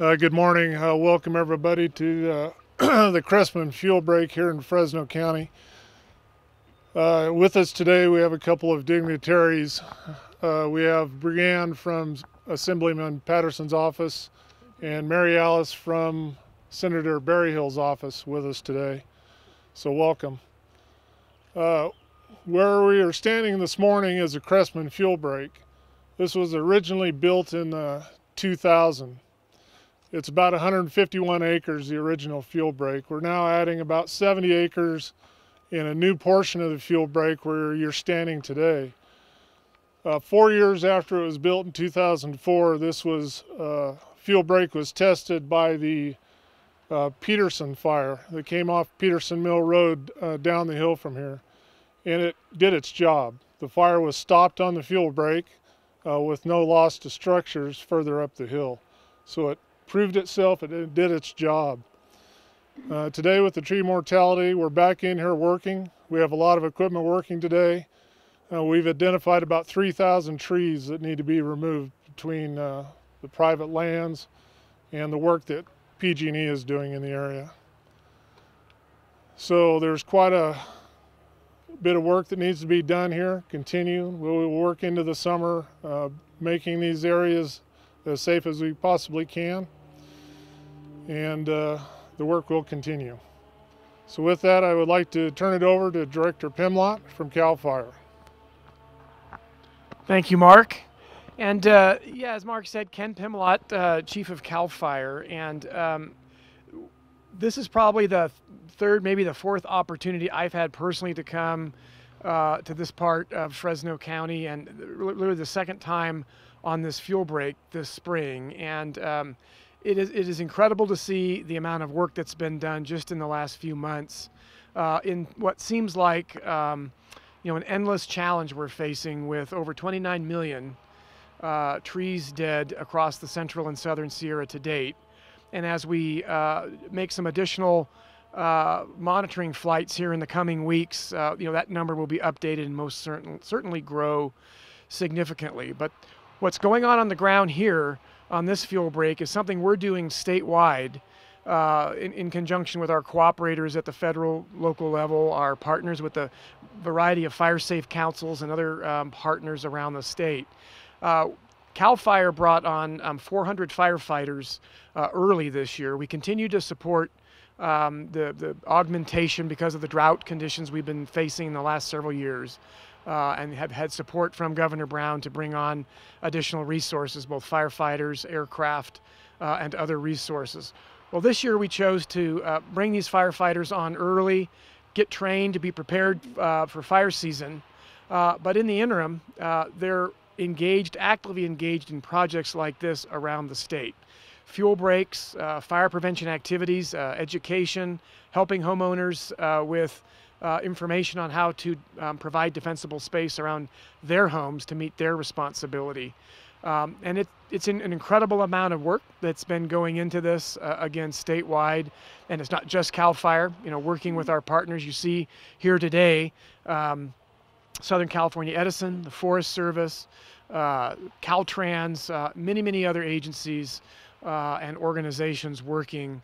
Good morning. Welcome everybody to the Cressman Fuel Break here in Fresno County. With us today we have a couple of dignitaries. We have Brianne from Assemblyman Patterson's office and Mary Alice from Senator Berryhill's office with us today. So welcome. Where we are standing this morning is a Cressman Fuel Break. This was originally built in 2000. It's about 151 acres, the original fuel break. We're now adding about 70 acres in a new portion of the fuel break where you're standing today. 4 years after it was built in 2004, this fuel break was tested by the Peterson fire that came off Peterson Mill Road down the hill from here. And it did its job. The fire was stopped on the fuel break with no loss to structures further up the hill. So it proved itself, it did its job. Today with the tree mortality, we're back in here working. We have a lot of equipment working today. We've identified about 3,000 trees that need to be removed between the private lands and the work that PG&E is doing in the area. So there's quite a bit of work that needs to be done here. Continue. We'll work into the summer making these areas as safe as we possibly can. And the work will continue. So with that, I would like to turn it over to Director Pimlott from CAL FIRE. Thank you, Mark. And yeah, as Mark said, Ken Pimlott, Chief of CAL FIRE, and this is probably the third, maybe the fourth opportunity I've had personally to come to this part of Fresno County, and literally the second time on this fuel break this spring. And it is incredible to see the amount of work that's been done just in the last few months in what seems like an endless challenge we're facing with over 29 million trees dead across the central and southern Sierra to date. And as we make some additional monitoring flights here in the coming weeks, that number will be updated and most certainly grow significantly. But what's going on the ground here on this fuel break is something we're doing statewide in conjunction with our cooperators at the federal, local level, our partners with the variety of fire safe councils and other partners around the state. CAL FIRE brought on 400 firefighters early this year. We continue to support the augmentation because of the drought conditions we've been facing in the last several years. And have had support from Governor Brown to bring on additional resources, both firefighters, aircraft, and other resources. Well, this year we chose to bring these firefighters on early, get trained to be prepared for fire season. But in the interim, they're actively engaged in projects like this around the state. Fuel breaks, fire prevention activities, education, helping homeowners with information on how to provide defensible space around their homes to meet their responsibility. And it's an incredible amount of work that's been going into this, again, statewide. And it's not just CAL FIRE, working with our partners you see here today, Southern California Edison, the Forest Service, Caltrans, many other agencies and organizations working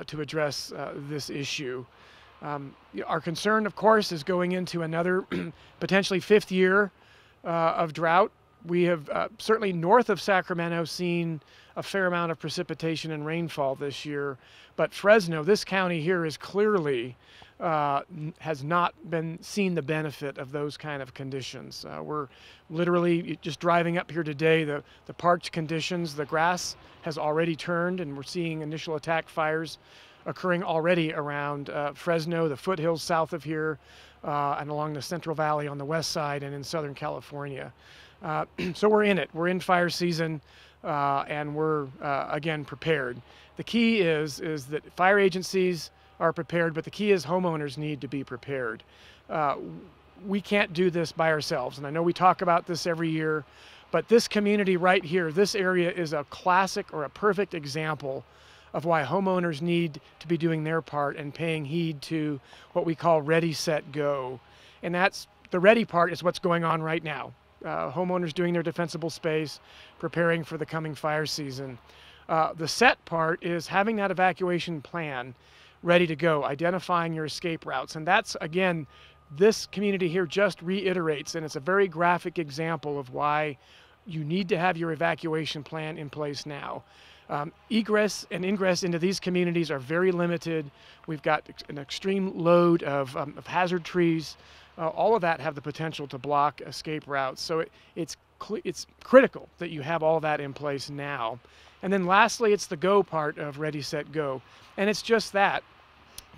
to address this issue. Our concern, of course, is going into another potentially fifth year of drought. We have certainly north of Sacramento seen a fair amount of precipitation and rainfall this year, but Fresno, this county here, is clearly has not been seen the benefit of those kind of conditions. We're literally just driving up here today, the parched conditions, the grass has already turned, and we're seeing initial attack fires occurring already around Fresno, the foothills south of here, and along the Central Valley on the west side and in Southern California. So we're in it. We're in fire season, and we're, again, prepared. The key is that fire agencies are prepared, but the key is homeowners need to be prepared. We can't do this by ourselves, and I know we talk about this every year, but this community right here, this area, is a classic or a perfect example of why homeowners need to be doing their part and paying heed to what we call ready, set, go. And that's the ready part is what's going on right now. Homeowners doing their defensible space, preparing for the coming fire season. The set part is having that evacuation plan ready to go, identifying your escape routes. And that's, again, this community here just reiterates, and it's a very graphic example of why you need to have your evacuation plan in place now. Egress and ingress into these communities are very limited. We've got an extreme load of hazard trees. All of that have the potential to block escape routes. So it's critical that you have all that in place now. And then lastly, it's the go part of Ready, Set, Go. And it's just that.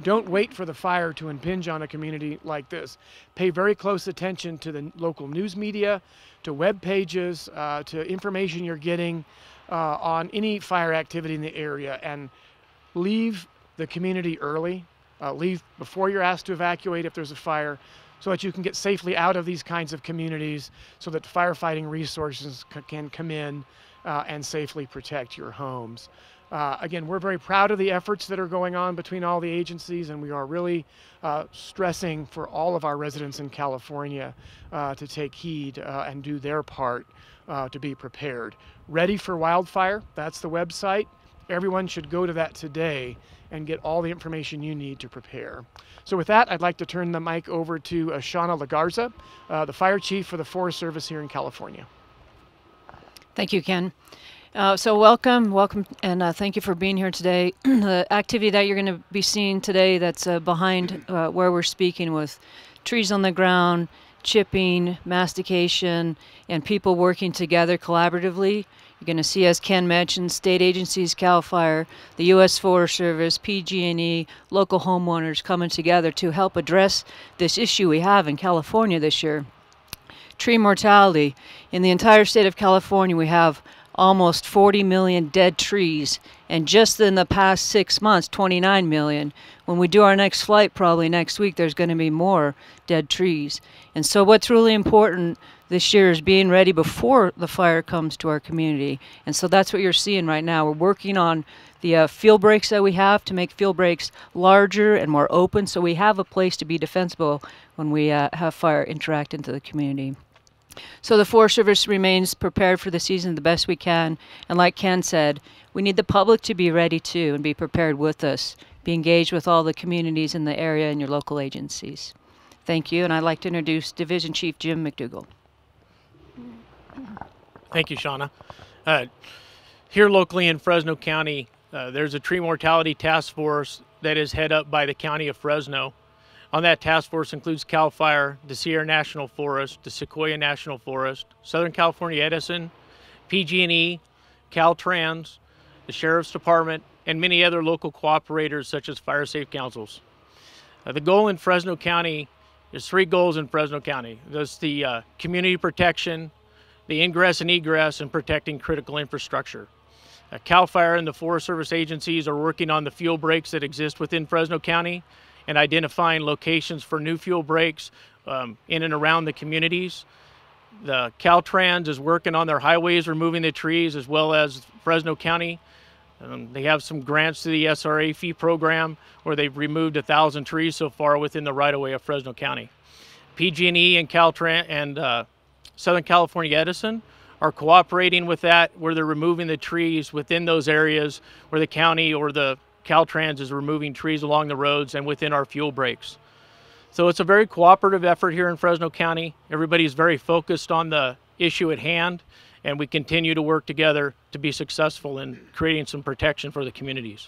Don't wait for the fire to impinge on a community like this. Pay very close attention to the local news media, to web pages, to information you're getting on any fire activity in the area, and leave the community early. Leave before you're asked to evacuate if there's a fire, so that you can get safely out of these kinds of communities, so that firefighting resources can come in and safely protect your homes. Again, we're very proud of the efforts that are going on between all the agencies, and we are really stressing for all of our residents in California to take heed and do their part to be prepared. Ready for Wildfire, that's the website. Everyone should go to that today and get all the information you need to prepare. So with that, I'd like to turn the mic over to Shauna Lagarza, the fire chief for the Forest Service here in California. Thank you, Ken. So welcome, and thank you for being here today. The activity that you're going to be seeing today that's behind where we're speaking, with trees on the ground, chipping, mastication, and people working together collaboratively. You're going to see, as Ken mentioned, state agencies, CAL FIRE, the U.S. Forest Service, PG&E, local homeowners coming together to help address this issue we have in California this year. Tree mortality. In the entire state of California, we have almost 40 million dead trees, and just in the past 6 months, 29 million. When we do our next flight, probably next week, there's going to be more dead trees. And so what's really important this year is being ready before the fire comes to our community. And so that's what you're seeing right now. We're working on the field breaks that we have to make field breaks larger and more open, so we have a place to be defensible when we have fire interact into the community. So the Forest Service remains prepared for the season the best we can. And like Ken said, we need the public to be ready too and be prepared with us. Be engaged with all the communities in the area and your local agencies. Thank you. And I'd like to introduce Division Chief Jim McDougall. Thank you, Shauna. Here locally in Fresno County, there's a tree mortality task force that is head up by the County of Fresno. On that task force includes CAL FIRE, the Sierra National Forest, the Sequoia National Forest, Southern California Edison, PG&E, Caltrans, the Sheriff's Department, and many other local cooperators such as fire safe councils. The goal in Fresno County, there's 3 goals in Fresno County. There's the community protection, the ingress and egress, and protecting critical infrastructure. CAL FIRE and the Forest Service agencies are working on the fuel breaks that exist within Fresno County and identifying locations for new fuel breaks in and around the communities. The Caltrans is working on their highways, removing the trees, as well as Fresno County. They have some grants to the SRA fee program where they've removed 1,000 trees so far within the right-of-way of Fresno County. PG&E and Caltrans and Southern California Edison are cooperating with that, where they're removing the trees within those areas where the county or the Caltrans is removing trees along the roads and within our fuel breaks. So it's a very cooperative effort here in Fresno County. Everybody's very focused on the issue at hand, and we continue to work together to be successful in creating some protection for the communities.